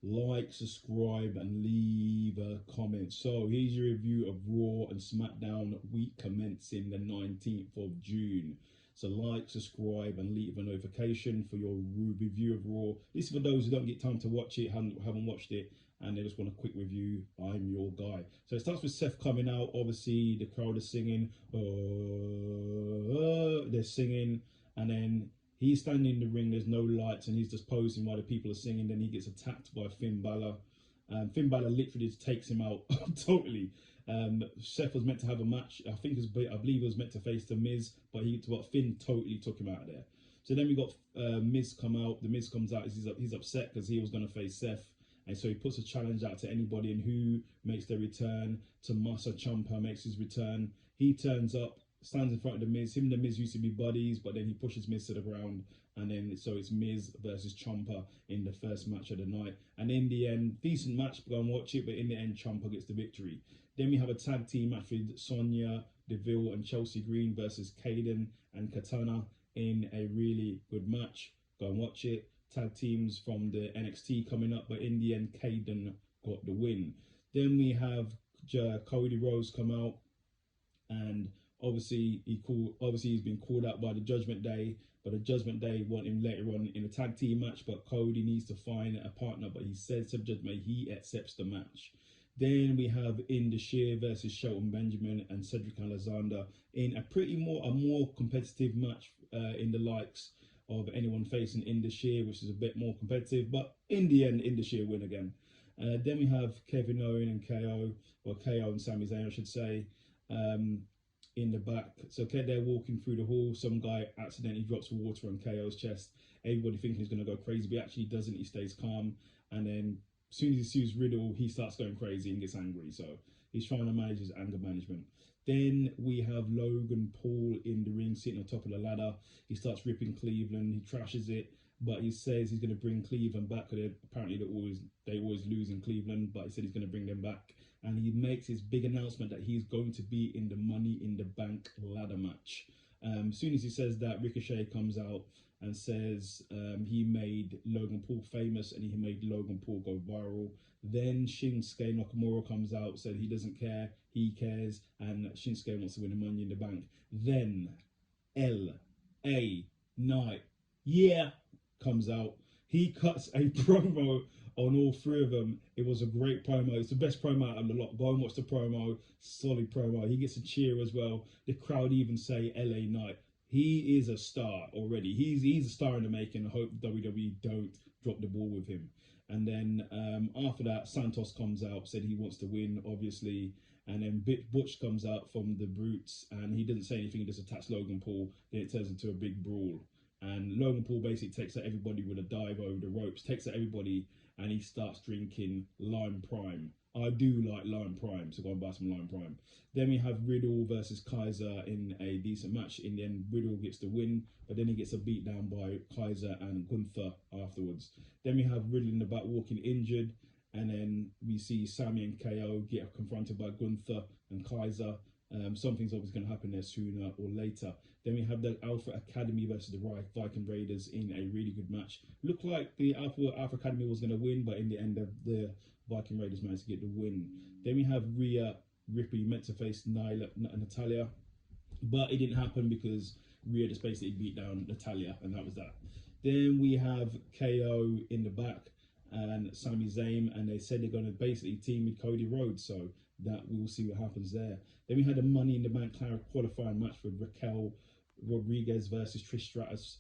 like, subscribe, and leave a comment. So here's your review of Raw and Smackdown week commencing the 19th of June. So like, subscribe, and leave a notification for your review of Raw. This is for those who don't get time to watch it, haven't watched it, and they just want a quick review. I'm your guy. So it starts with Seth coming out. Obviously, the crowd is singing. They're singing, and then he's standing in the ring. There's no lights, and he's just posing while the people are singing. Then he gets attacked by Finn Balor. Finn Balor literally just takes him out totally. Seth was meant to have a match. I believe it was meant to face the Miz, but Finn totally took him out of there. So then we got Miz come out. The Miz comes out. He's upset because he was going to face Seth, and so he puts a challenge out to anybody, and who makes their return. Tommaso Ciampa makes his return. He turns up, stands in front of the Miz. Him and the Miz used to be buddies, but then he pushes Miz to the ground, and then so it's Miz versus Ciampa in the first match of the night. And in the end, decent match, go and watch it, but in the end, Ciampa gets the victory. Then we have a tag team match with Sonya Deville and Chelsea Green versus Kaden and Katana in a really good match. Go and watch it. Tag teams from the NXT coming up, but in the end, Kaden got the win. Then we have Cody Rhodes come out, and obviously he's been called out by the Judgment Day, but the Judgment Day want him later on in a tag team match, but Cody needs to find a partner, but he says to Judgment he accepts the match. Then we have Indashir versus Shelton Benjamin and Cedric Alexander in a more competitive match in the likes of anyone facing Indashir, which is a bit more competitive, but in the end, Indashir win again. Then we have Kevin Owens and KO and Sami Zayn, I should say, in the back. So they're walking through the hall. Some guy accidentally drops water on KO's chest. Everybody thinking he's going to go crazy, but he actually doesn't. He stays calm, and then as soon as he sees Riddle, he starts going crazy and gets angry. So he's trying to manage his anger management. Then we have Logan Paul in the ring, sitting on top of the ladder. He starts ripping Cleveland. He trashes it, but he says he's going to bring Cleveland back. Apparently they always lose in Cleveland, but he said he's going to bring them back. And he makes his big announcement that he's going to be in the Money in the Bank ladder match. As soon as he says that, Ricochet comes out and says he made Logan Paul famous and he made Logan Paul go viral. Then Shinsuke Nakamura comes out, said he doesn't care, he cares, and Shinsuke wants to win the Money in the Bank. Then L.A. Knight, comes out. He cuts a promo on all three of them. It was a great promo. It's the best promo out of the lot. Go and watch the promo. Solid promo. He gets a cheer as well. The crowd even say LA Knight. He is a star already. He's a star in the making. I hope WWE don't drop the ball with him. And then after that, Santos comes out, said he wants to win, obviously. And then Butch comes out from the Brutes, and he doesn't say anything. He just attacks Logan Paul. Then it turns into a big brawl. And Logan Paul basically takes out everybody with a dive over the ropes, takes out everybody, and he starts drinking Lime Prime. I do like Lime Prime, so go and buy some Lime Prime. Then we have Riddle versus Kaiser in a decent match. In the end, Riddle gets the win, but then he gets a beat down by Kaiser and Gunther afterwards. Then we have Riddle in the back walking injured, and then we see Sami and KO get confronted by Gunther and Kaiser. Something's always going to happen there sooner or later. Then we have the Alpha Academy versus the Viking Raiders in a really good match. Looked like the Alpha Academy was going to win, but in the end, the Viking Raiders managed to get the win. Then we have Rhea Ripley meant to face Natalia, but it didn't happen because Rhea just basically beat down Natalia, and that was that. Then we have KO in the back and Sami Zayn, and they said they're going to basically team with Cody Rhodes, so that we'll see what happens there. Then we had a Money in the Bank qualifying match with Raquel Rodriguez versus Trish Stratus.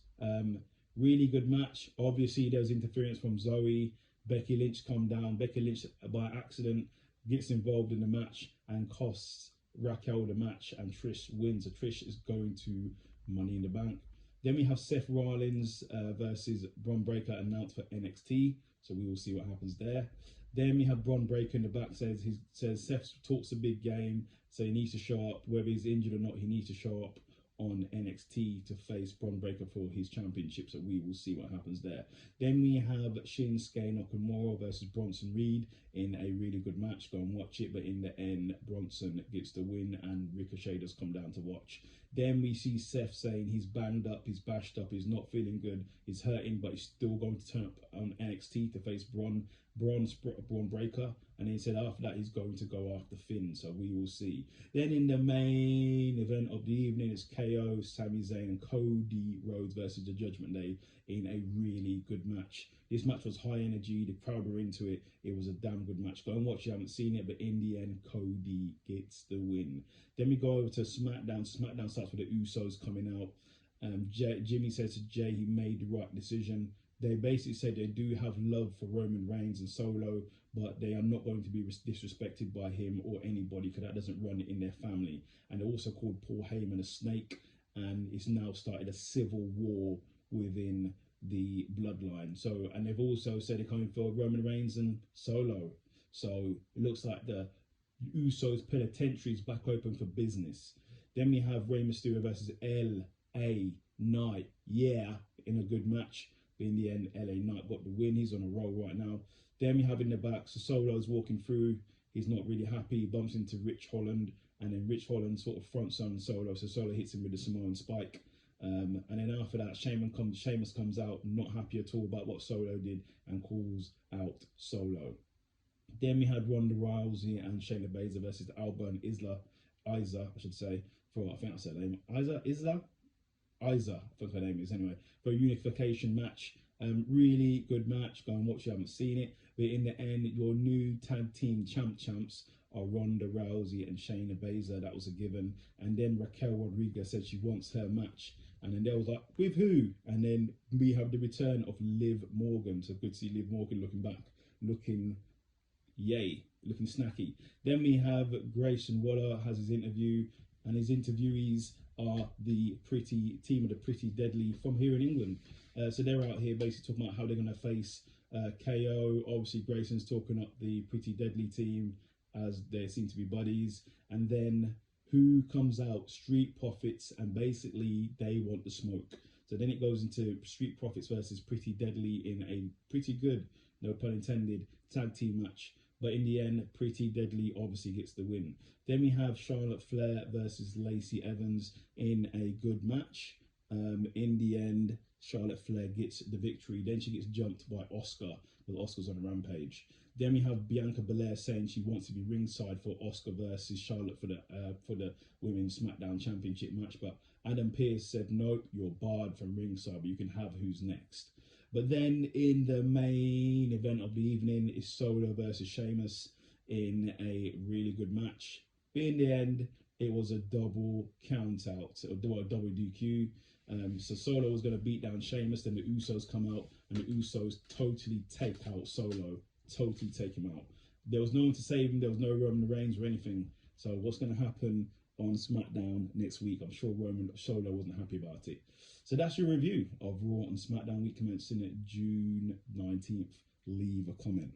Really good match. Obviously, there was interference from Zoe. Becky Lynch come down. Becky Lynch, by accident, gets involved in the match and costs Raquel the match, and Trish wins. So Trish is going to Money in the Bank. Then we have Seth Rollins versus Bron Breakker announced for NXT. So we will see what happens there. Then we have Bron Breakker in the back says Seth talks a big game, so he needs to show up. Whether he's injured or not, he needs to show up on NXT to face Bron Breakker for his championship. So we will see what happens there. Then we have Shinsuke Nakamura versus Bronson Reed in a really good match. Go and watch it. But in the end, Bronson gets the win and Ricochet does come down to watch. Then we see Seth saying he's banged up, he's bashed up, he's not feeling good, he's hurting, but he's still going to turn up on NXT to face Braun Breaker. And he said after that he's going to go after Finn, so we will see. Then in the main event of the evening, it's KO, Sami Zayn, and Cody Rhodes versus the Judgment Day in a really good match. This match was high energy, the crowd were into it. It was a damn good match. Go and watch it, you haven't seen it, but in the end, Cody gets the win. Then we go over to SmackDown. SmackDown starts with the Usos coming out. Jimmy says to Jay he made the right decision. They basically said they do have love for Roman Reigns and Solo, but they are not going to be disrespected by him or anybody, because that doesn't run in their family. And they also called Paul Heyman a snake, and it's now started a civil war within the bloodline. So, and they've also said they're coming for Roman Reigns and Solo. So it looks like the Usos penitentiary is back open for business. Then we have Rey Mysterio versus LA Knight. Yeah, in a good match. But in the end, LA Knight got the win. He's on a roll right now. Then we have in the back, so Solo's walking through. He's not really happy. He bumps into Rich Holland, and then Rich Holland sort of fronts on Solo. So Solo hits him with the Samoan spike. And then after that, Sheamus comes out, not happy at all about what Solo did, and calls out Solo. Then we had Ronda Rousey and Shayna Baszler versus Alba and Isa, I should say, for, I think I said her name, Isa, I think her name is anyway, for a unification match. Really good match. Go and watch it, you haven't seen it. But in the end, your new tag team champs are Ronda Rousey and Shayna Baszler. That was a given. And then Raquel Rodriguez said she wants her match. And then they was like, with who? And then we have the return of Liv Morgan. So good to see Liv Morgan looking back, looking snacky. Then we have Grayson Waller has his interview, and his interviewees are the team of the Pretty Deadly from here in England. So they're out here basically talking about how they're going to face KO. Obviously, Grayson's talking up the Pretty Deadly team as they seem to be buddies. And then who comes out? Street Profits, and basically they want the smoke. So then it goes into Street Profits versus Pretty Deadly in a pretty good, no pun intended, tag team match. But in the end, Pretty Deadly obviously gets the win. Then we have Charlotte Flair versus Lacey Evans in a good match. In the end, Charlotte Flair gets the victory. Then she gets jumped by Asuka, because Asuka's on a rampage. Then we have Bianca Belair saying she wants to be ringside for Asuka versus Charlotte for the Women's SmackDown Championship match. But Adam Pearce said, nope, you're barred from ringside, but you can have who's next. But then in the main event of the evening is Solo versus Sheamus in a really good match. But in the end, it was a double count out, or a double DQ. So Solo was going to beat down Sheamus, then the Usos come out, and the Usos totally take out Solo, totally take him out. There was no one to save him, there was no Roman Reigns or anything. So what's going to happen on SmackDown next week? I'm sure Solo wasn't happy about it. So that's your review of Raw and SmackDown week commencing at June 19th. Leave a comment.